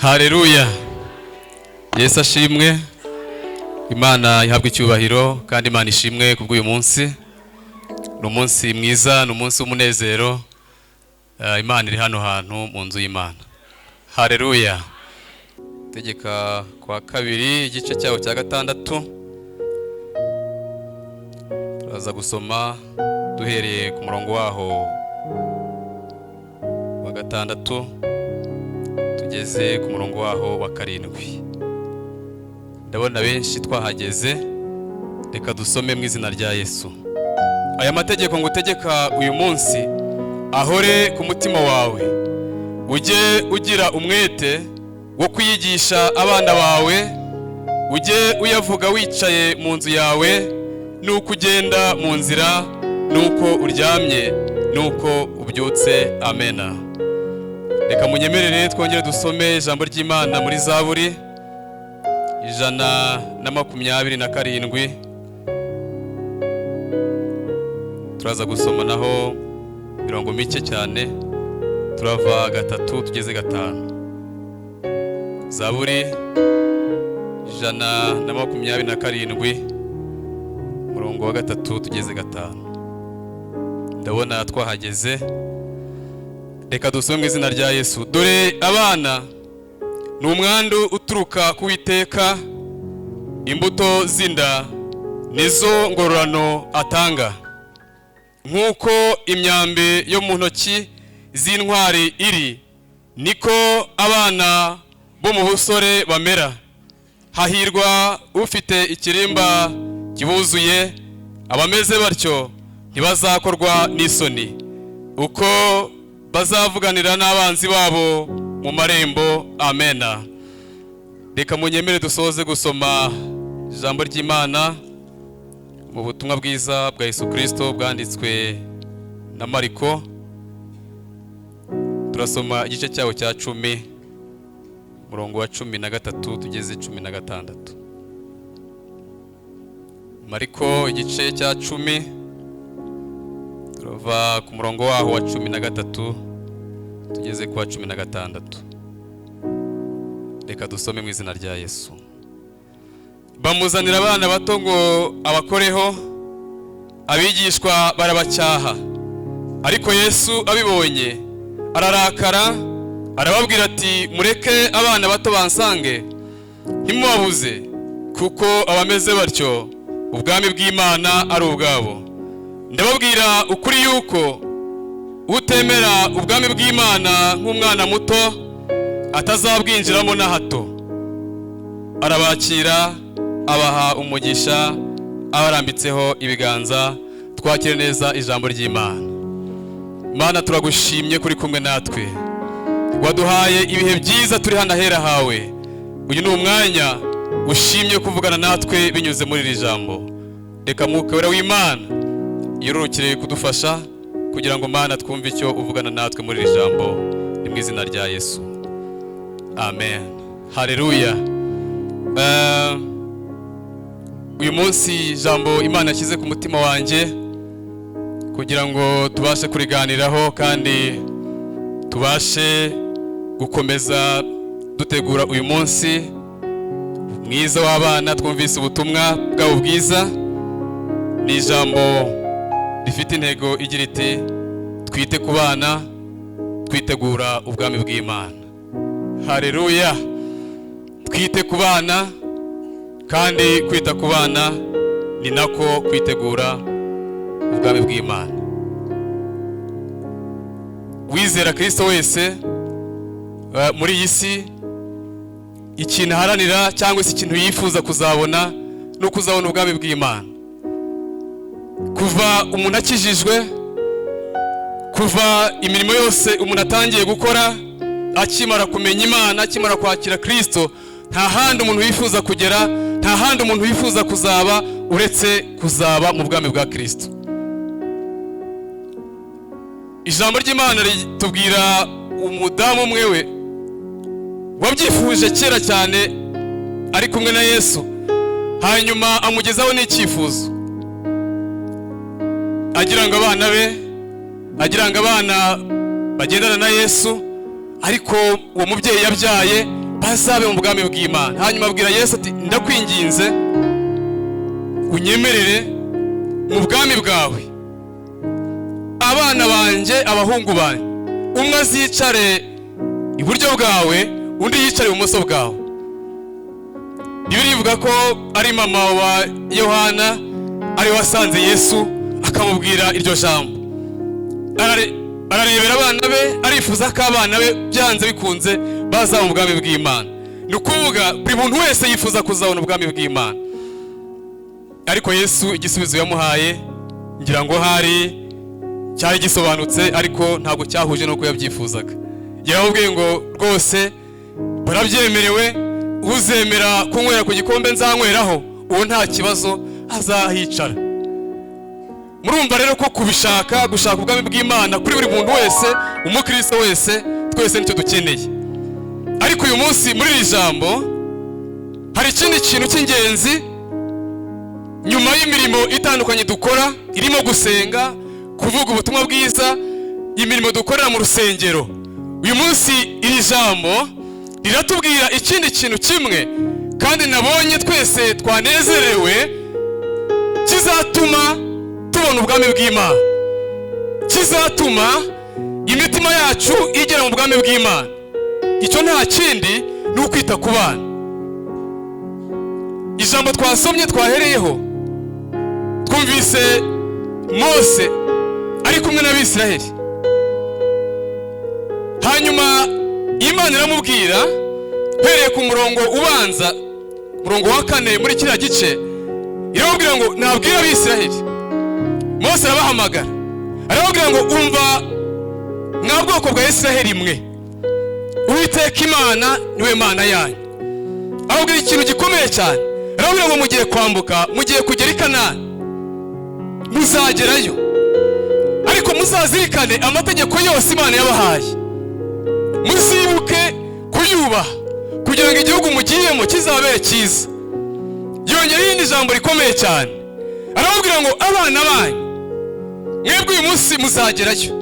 Haleluya. Yesu ashimwe. Imana ihabwe icyubahiro kandi Imana ishimwe kubw'uyu munsi. Ni umunsi mwiza, ni umunsi w'umunezero. Imana iri hano hantu mu nzu y'Imana. Haleluya. Tegeka kwa kabiri igice cyaho cya gatandatu. Turaza gusoma duhereye ku murongo waho wa gatandatu tugeze ku murongo waho wa karindwi. Ndabona benshi twahageze, reka dusome mu izina rya Yesu. Aya mategeko ngutegeka uyu munsi ahore ku mutima wawe, ujye ugira umwete wo kwiyigisha abana bawe, ujye uyavuga wicaye mu nzu yawe, nuko ugenda mu nzira, nuko uryamye, nuko ubyutse. Amena. Reka munyemerere twongere dusome ijambo ry'Imana muri Zaburi 127. Turaza gusoma naho mirongo mike cyane, turava 3 tugeze 5. Zaburi 127 murongo wa 3 tugeze 5. Ndabona twahageze. Reka dusome mu izina rya Yesu. Dore abana ni umwandu uturuka ku Uwiteka, imbuto zinda nizo ngororano atanga. Nk'uko imyambi yo mu ntoki z'intwari iri, niko abana bo mu busore bamera. Hahirwa ufite ikirimba kibuzuye, abameze batyo ntibazakorwa n'isoni, uko bazavuganira n'abanzi babo mu marembo. Amena. Reka munyemere dusoze gusoma ijambo ry'Imana mu butumwa bwiza bwa Yesu Kristo bwanditswe na Mariko. Turasoma igice cyaho cya 10 murongo wa 13 tugeze 16. Mariko igice cya 10 turava ku murongo waho wa 13 tugeze kwa 16. Reka dusome mu izina rya Yesu. Bamuzanira abana bato ngo abakoreho, abigishwa barabacyaha. Ariko Yesu abibonye ararakara, arababwira ati, mureke abana bato bansange, ntimubabuze, kuko abameze batyo ubwami bw'Imana ari ubwabo. Ndababwira ukuri yuko utemera ubwami bw'Imana nk'umwana muto atazabwinjiramo na hato. Arabakira, abaha umugisha, abarambitseho ibiganza. Twakire neza ijambo ry'Imana. Mana, turagushimye kuri kumwe natwe, waduhaye ibihe byiza turi hano ahera hawe. Uyu ni umwanya ushimye kuvugana natwe binyuze muri iri jambo. Reka Mwuka Wera w'Imana yirukire kudufasha kugira ngo Mana twumve icyo uvugana natwe muri iri jambo, ni mu izina rya Yesu. Amen. Haleluya. Uyu munsi ijambo Imana yashyize ku mutima wanjye kugira ngo tubashe kuriganiraho kandi tubashe gukomeza dutegura uyu munsi mwiza w'abana. Twumvise ubutumwa bwabo bwiza. Ni ijambo rifite intego igira iti, twite ku bana, twitegura ubwami bw'Imana. Haleluya. Twite ku bana, kandi kwita ku bana ni nako kwitegura ubwami bw'Imana. Wizera Kristo wese muri iyi si, ikintu aharanira cyangwa se ikintu yifuza kuzabona no kuzabona ubwami bw'Imana. Kuva umuntu akijijwe, kuva imirimo yose umuntu atangiye gukora, akimara kumenya Imana, akimara kwakira Kristo, nta handi umuntu wifuza kugera, nta handi umuntu wifuza kuzaba uretse kuzaba mu bwami bwa Kristo. Ijambo ry'Imana ritubwira umudamu umwe we wabyifuje kera cyane ari kumwe na Yesu, hanyuma amugezaho n'icyifuzo, agira ngo abana be, agira ngo abana bagendana na Yesu, ariko uwo mubyeyi yabyaye bazabe mu bwami bw'Imana. Hanyuma abwira Yesu ati ndakwinginze unyemerere mu bwami bwawe abana banje, abahungu banje, umwe azicare iburyo bwawe, undi yicare ibumoso bwawe. Bibiri ivuga ko ari mama wa Yohana ari wasanze Yesu akamubwira iryo jambo. Ararebera abana be, arifuza ko abana be byanze bikunze baza mu bwami bw'Imana. Ni ukuvuga buri muntu wese yifuza kuzabona ubwami bw'Imana. Ariko Yesu igisubizo yamuhaye ngira ngo hari cyari gisobanutse, ariko ntabwo cyahuje no kuyabyifuzaga. Yarababwiye ngo rwose barabyemerewe, uzemera kunywera ku gikombe nzanyweraho uwo nta kibazo azahicara. Murumva rero ko gushaka ubwami bw'Imana kuri buri muntu wese, umukristo wese, twese nicyo dukeneye. Ariko uyu munsi muri iri jambo hari ikindi kintu cy'ingenzi. Nyuma y'imirimo itandukanye dukora, irimo gusenga, kuvuga ubutumwa bwiza, imirimo dukorera mu rusengero, uyu munsi iri jambo riratubwira ikindi kintu kimwe kandi nabonye twese twanezerewe kizatuma tubona ubwami bw'Imana, kizatuma imitima yacu igera mu bwami bw'Imana. Icyo nta kindi ni ukwita ku bana. Ijambo twasomye twahereyeho, twumvise Mose ari kumwe n'Abisiraheli. Hanyuma Imana iramubwira, hereye ku murongo ubanza, murongo wa 4 muri kiriya gice, iramubwira ngo nabwira Abisiraheli. Mose arabahamagara, arababwira ngo umva mwa bwoko bwa Isiraheli mwe, Uwiteka Imana niwe Mana yanyu. Arababwira ikintu gikomeye cyane, arababwira ngo mugiye kwambuka, mugiye kugera i Kanani, muzagerayo, ariko muzazirikane amategeko yose Imana yabahaye, muzibuke kuyubaha kugira ngo igihugu mugiyemo kizabere cyiza. Yongera irindi jambo rikomeye cyane, arababwira ngo abana banyu mwebwe uyu munsi muzagerayo.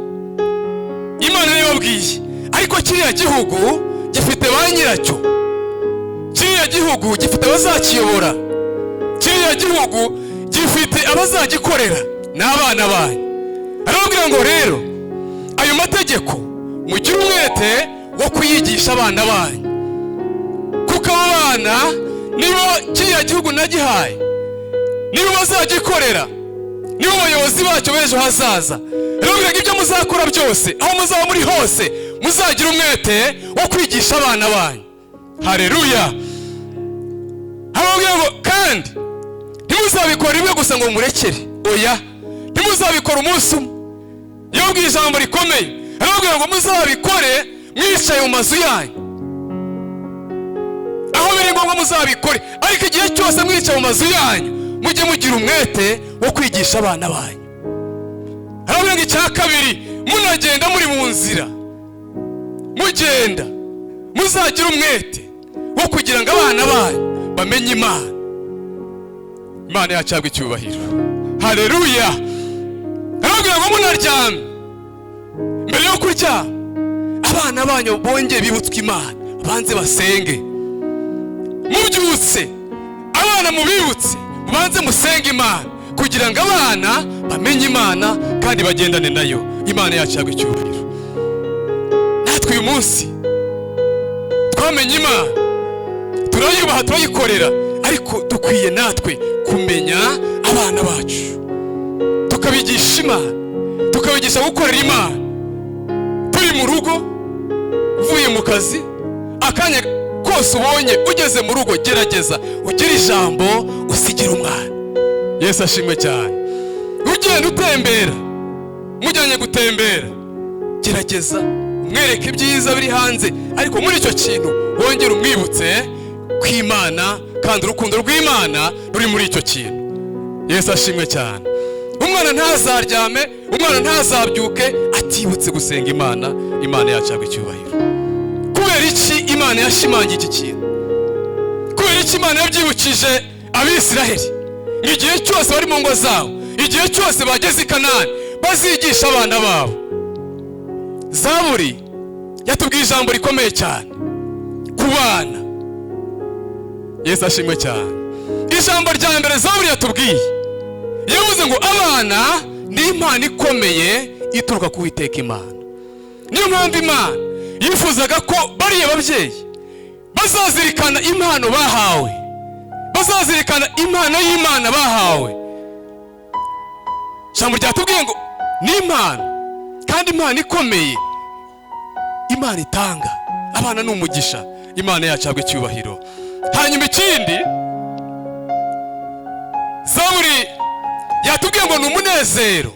Imana yababwiye, ariko kiriya gihugu gifite ba nyiracyo, kiriya gihugu gifite abazakiyobora, kiriya gihugu gifite abazagikorera n'abana banyu. Arababwira ngo rero ayo mategeko mugire umwete wo kuyigisha abana banyu, kuko abana nibo kiriya gihugu nagihaye, nibo bazagikorera, nibo bayobozi bacyo b'ejo hazaza. Arababwira ngo ibyo muzakora byose, aho muzaba muri hose, muzagira umwete wo kwigisha abana banyu. Haleluya. Arababwira ngo kandi ntimuzabikora rimwe gusa ngo murekere, oya, ntimuzabikora umunsi umwe. Yababwiye ijambo rikomeye, arababwira ngo muzabikore mwicaye mu mazu yanyu, aho biri ngombwa muzabikore, ariko igihe cyose mwicaye mu mazu yanyu mujye mugira umwete wo kwigisha abana banyu. Arababwira ngo icya kabiri, munagenda muri mu nzira, mugenda muzagira umwete wo kugira ngo abana banyu bamenye Imana. Imana yacabwa icyubahiro. Haleluya. Arababwira ngo munaryamye, mbere yo kurya, abana banyu bongeye bibutswe Imana, banze basenge. Mubyutse, abana mubibutse, banze musenge Imana, kugira ngo abana bamenye Imana kandi bagendane nayo. Imana yacabwa icyubahiro. Natwe uyu munsi twamenye Imana, turayubaha, turayikorera, ariko dukwiye natwe kumenya abana bacu, tukabigisha Imana, tukabigisha gukorera Imana. Turi mu rugo, uvuye mu kazi, akanya kose ubonye ugeze mu rugo, gerageza ugire ijambo usigira umwana. Yesu ashimwe cyane. Ugenda utembera, mujyanye gutembera, gerageza umwereke ibyiza biri hanze, ariko muri icyo kintu wongera umwibutse kw'Imana, kandi urukundo rw'Imana ruri muri icyo kintu. Yesu ashimwe cyane. Umwana ntazaryame, umwana ntazabyuke atibutse gusenga Imana. Imana yacabwa icyubahiro. Kubera iki Imana yashimangiye iki kintu? Kubera iki Imana yabyibukije Abisiraheli igihe cyose bari mu ngo zabo, igihe cyose bageze i Kanani, bazigisha abana babo? Zaburi yatubwiye ijambo rikomeye cyane, ku bana. Yesu ashimwe cyane. Ijambo rya mbere Zaburi yatubwiye yavuze ngo abana ni impano ikomeye ituruka ku Uwiteka Imana. Niyo mpamvu Imana yifuzaga ko bariya babyeyi bazazirikana impano bahawe, bazazirikana impano y'Imana bahawe. Ijambo ryatubwiye ngo ni impano, kandi impano ikomeye Imana itanga. Abana ni umugisha, Imana yacu ihabwe icyubahiro. Hanyuma ikindi Zaburi yatubwiye ngo ni umunezero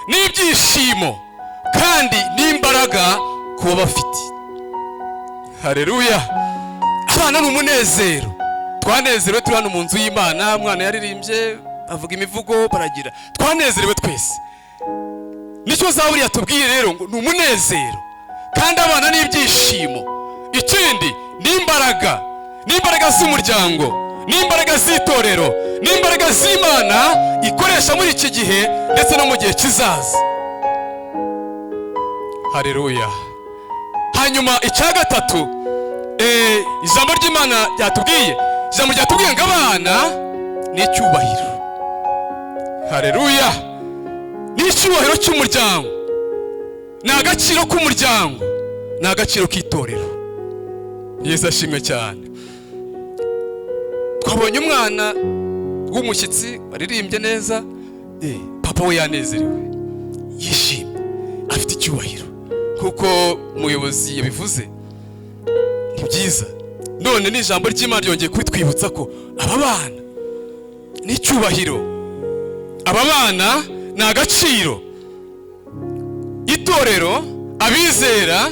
n'ibyishimo kandi n'imbaraga kuba bafite. Haleluya. Abana ni umunezero. Twanezerewe turi hano mu nzu y'Imana, mwana yaririmbye avuga imivugo baragira, twanezerewe twese. Nicyo Zaburi yatubwiye rero ngo ni umunezero kandi abana ni ibyishimo. Ikindi n'imbaraga z'umuryango, n'imbaraga z'itorero, n'imbaraga z'Imana ikoresha muri iki gihe ndetse no mu gihe kizaza. Haleluya. Hanyuma icya gatatu, ijambo ry'Imana ryatubwiye ngo abana ni icyubahiro. Haleluya. Ni icyubahiro cy'umuryango, ni agaciro k'umuryango, ni agaciro k'itorero. Yesu ashimwe cyane. Twabonye umwana w'umushyitsi waririmbye neza, papa we yanezerewe, yishimye, afite icyubahiro kuko umuyobozi yabivuze. Ni byiza. None ni ijambo ry'Imana ryongeye kwitwibutsa ko aba bana ni icyubahiro, aba bana ni agaciro. Itorero, abizera,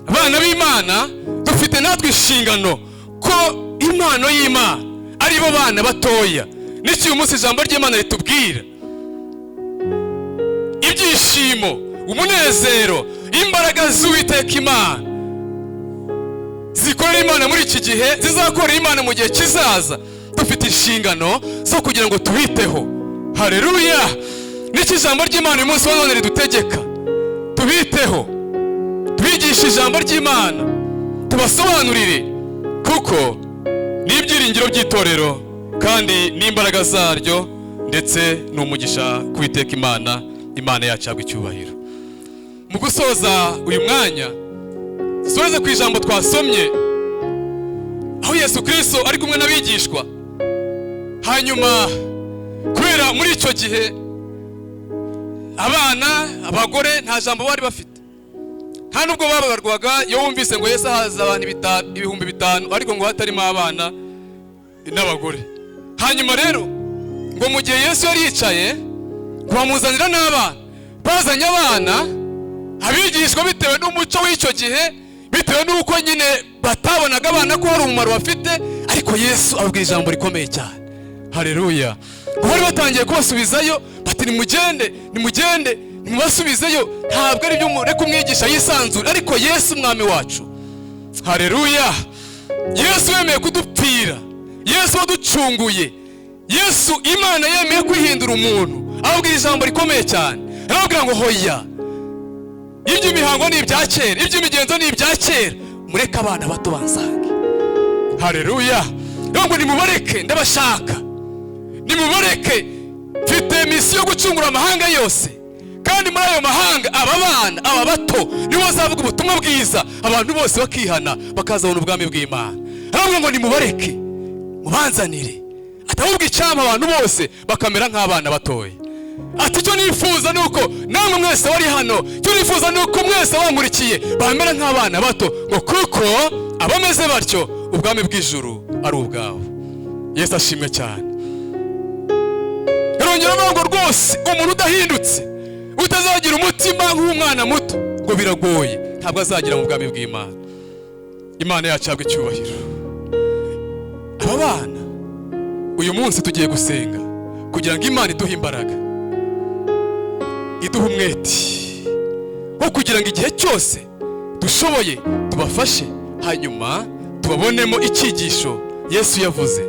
abana b'Imana dufite natwe inshingano ko impano y'Imana ari bo bana batoya. N'iki uyu munsi ijambo ry'Imana ritubwira ibyishimo, umunezero, imbaraga z'Uwiteka Imana zikorera Imana muri iki gihe, zizakorera Imana mu gihe kizaza. Dufite inshingano zo kugira ngo tubiteho. Haleluya. N'iki ijambo ry'Imana uyu munsi wa none ridutegeka, tubiteho, tubigishe ijambo ry'Imana, tubasobanurire, kuko ni ibyiringiro by'itorero kandi n'imbaraga zaryo, ndetse n'umugisha ku Uwiteka Imana. Imana yacu ihabwe icyubahiro. Mu gusoza uyu mwanya, dusoreze ku ijambo twasomye aho Yesu Kristo ari kumwe n'abigishwa. Hanyuma kubera muri icyo gihe abana, abagore nta jambo bari bafite, nta nubwo bababarwaga. Iyo wumvise ngo Yesu ahaza abantu 5,000 ariko ngo hatarimo abana n'abagore. Hanyuma rero ngo mu gihe Yesu yari yicaye, ngo bamuzanira n'abana. Bazanye abana, abigishwa bitewe n'umuco w'icyo gihe, bitewe n'uko nyine batabonaga abana ko hari umumaro bafite, ariko Yesu ababwira ijambo rikomeye cyane. Haleluya. Ngo bari batangiye kubasubizayo, bati nimugende nimubasubizeyo, ntabwo ari byo reka umwigisha yisanzura, ariko Yesu umwami wacu. Haleluya. Yesu yemeye kudupfira, Yesu waducunguye, Yesu Imana yemeye kwihindura umuntu. Ababwira ijambo rikomeye cyane, arababwira ngo hoya, iby'imihango ni ibya kera, iby'imigenzo ni ibya kera, mureke abana bato bansange. Haleluya. Ngo nimubareke, ndabashaka, nimubareke, mfite misiyo yo gucungura amahanga yose, kandi muri ayo mahanga aba bana, aba bato nibo bazavuga ubutumwa bwiza, abantu bose bakihana bakazabona ubwami bw'Imana. Arababwira ngo nimubareke, mubanzanire, atahubwo icyama abantu bose bakamera nk'abana batoya. Ati icyo nifuza nuko namwe mwese wari hano, icyo nifuza nuko mwese bankurikiye bamera nk'abana bato, ngo kuko abameze batyo ubwami bw'ijuru ari ubwabo. Yesu ashimwe cyane. Yarongera ngo rwose umuntu udahindutse, utazagira umutima nk'umwana muto, ngo biragoye, ntabwo azagira mu bwami bw'Imana. Imana yacu ihabwe icyubahiro. Aba bana uyu munsi tugiye gusenga kugira ngo Imana iduhe imbaraga, iduhe umwete wo kugira ngo igihe cyose dushoboye tubafashe, hanyuma tubabonemo icyigisho Yesu yavuze,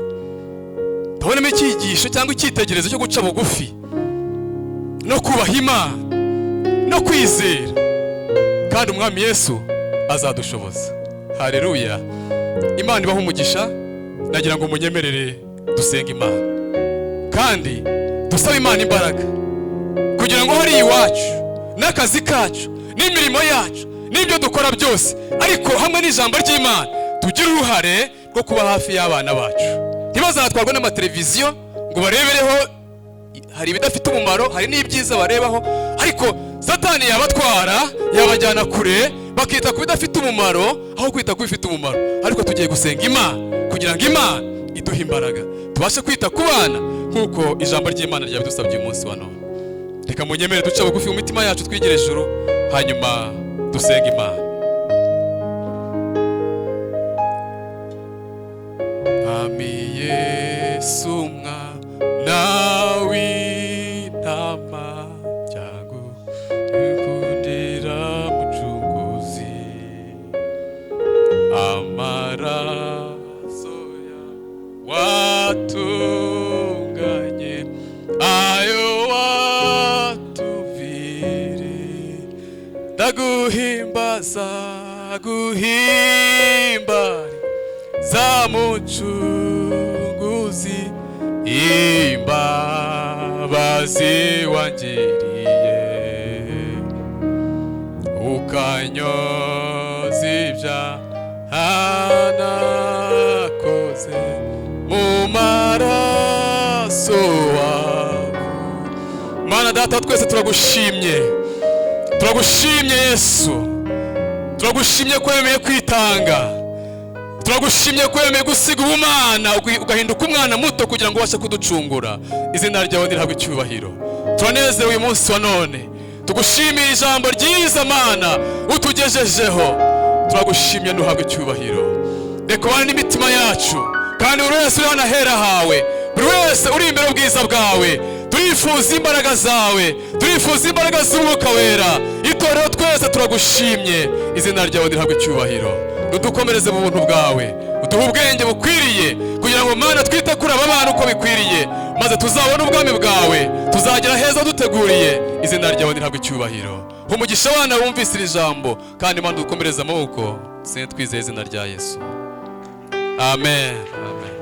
tubabonemo icyigisho cyangwa icyitegererezo cyo guca bugufi no kubaha Imana no kwizera, kandi umwami Yesu azadushoboza. Haleluya. Imana ibaho umugisha. Nagira ngo munyemerere dusenga Imana kandi dusaba Imana imbaraga kugira ngo hari iwacu n'akazi kacu n'imirimo yacu n'ibyo dukora byose, ariko hamwe n'ijambo ry'Imana tugira uruhare rwo kuba hafi y'abana bacu. Ntibazatwarwa n'amateleviziyo ngo barebereho, hari ibidafite umumaro, hari n'ibyiza barebaho, ariko Satani yabatwara yabajyana kure bakita ku bidafite umumaro aho kwita ku bifite umumaro. Ariko tugiye gusenga Imana kugira ngo Imana iduhe imbaraga tubashe kwita ku bana nk'uko ijambo ry'Imana ryabidusabye uyu munsi wa none. Reka munyemere duce bugufi mu mitima yacu twigire ijuru, hanyuma dusenga Imana. Mwami Yesu mwana w'intama cyangu ukundira mucunguzi, amaraso ya watunganye ayo watuvire, ndaguhimbaza guhimbari za mucunguzi, imbabazi wangiriye ukanyoza ibyaha nakoze mu maraso wawe. Mana Data twese turagushimye, turagushimye Yesu, turagushimye ko wemeye kwitanga, turagushimye ko wemeye gusiga ubumana ugahinduka umwana muto kugira ngo ubashe kuducungura. Izina ryawe nirihabwe icyubahiro. Turanezerewe uyu munsi wa none, tugushimiye ijambo ryiza Mana utugejejeho, turagushimye ntuhabwe icyubahiro. Reka ubane n'imitima yacu, kandi buri wese uri hano ahera hawe, buri wese uri imbere ubwiza bwawe, turifuza imbaraga zawe, turifuza imbaraga z'Umwuka Wera. Itorero twese turagushimye, izina ryawe nirihabwe icyubahiro. Udukomereze mu buntu bwawe, uduhe ubwenge bukwiriye kugira ngo Mana twite kuri aba bana uko bikwiriye, maze tuzabona ubwami bwawe, tuzagera heza duteguriye. Izina ryawe nirihabwe icyubahiro. Umugisha abana bumvise iri jambo, kandi Mana dukomereze amaboko, twizeye izina rya Yesu. Amen. Amen.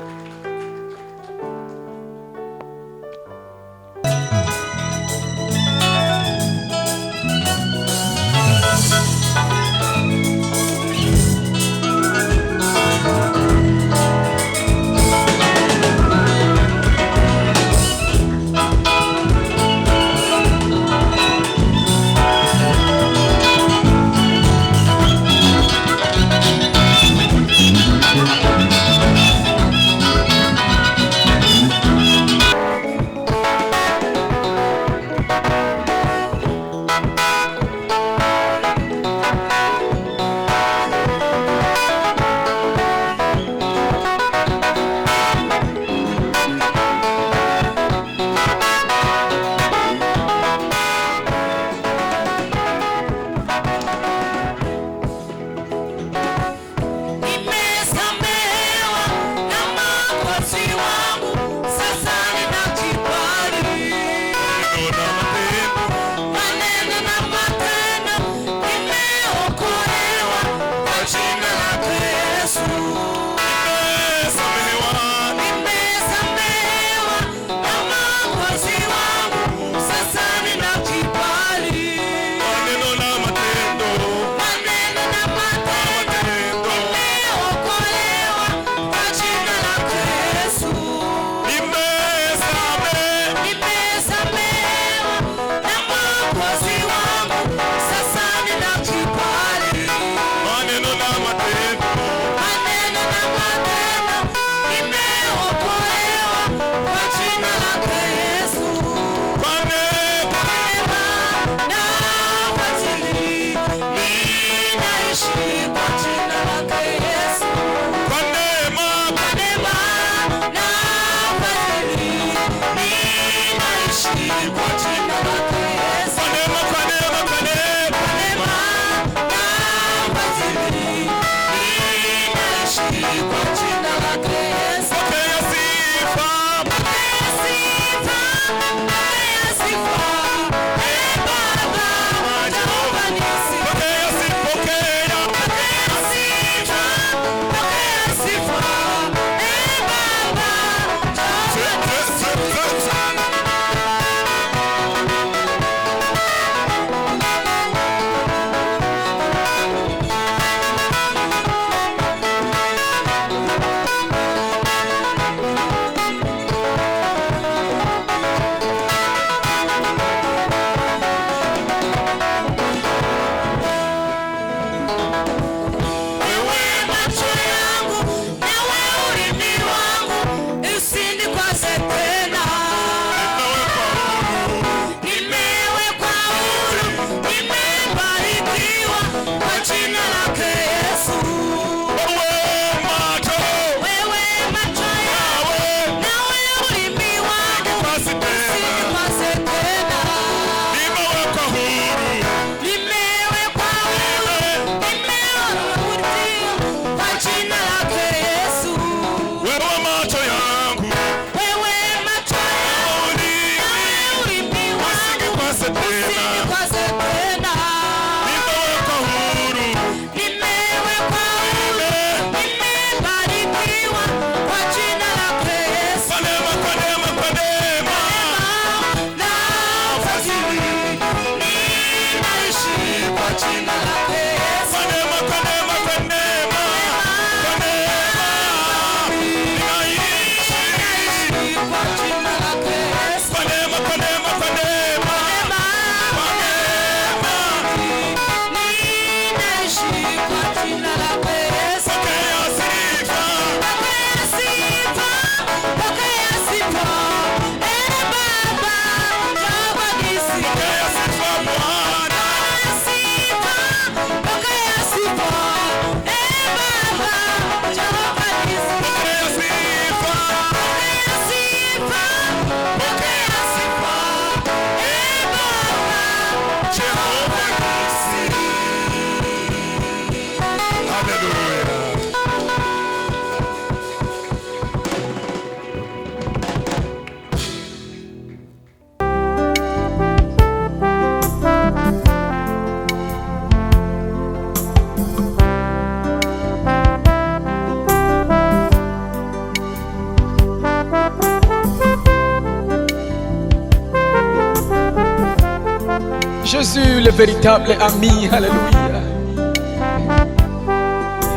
Jésus, le véritable ami, alléluia.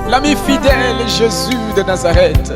L'ami fidèle, Jésus de Nazareth.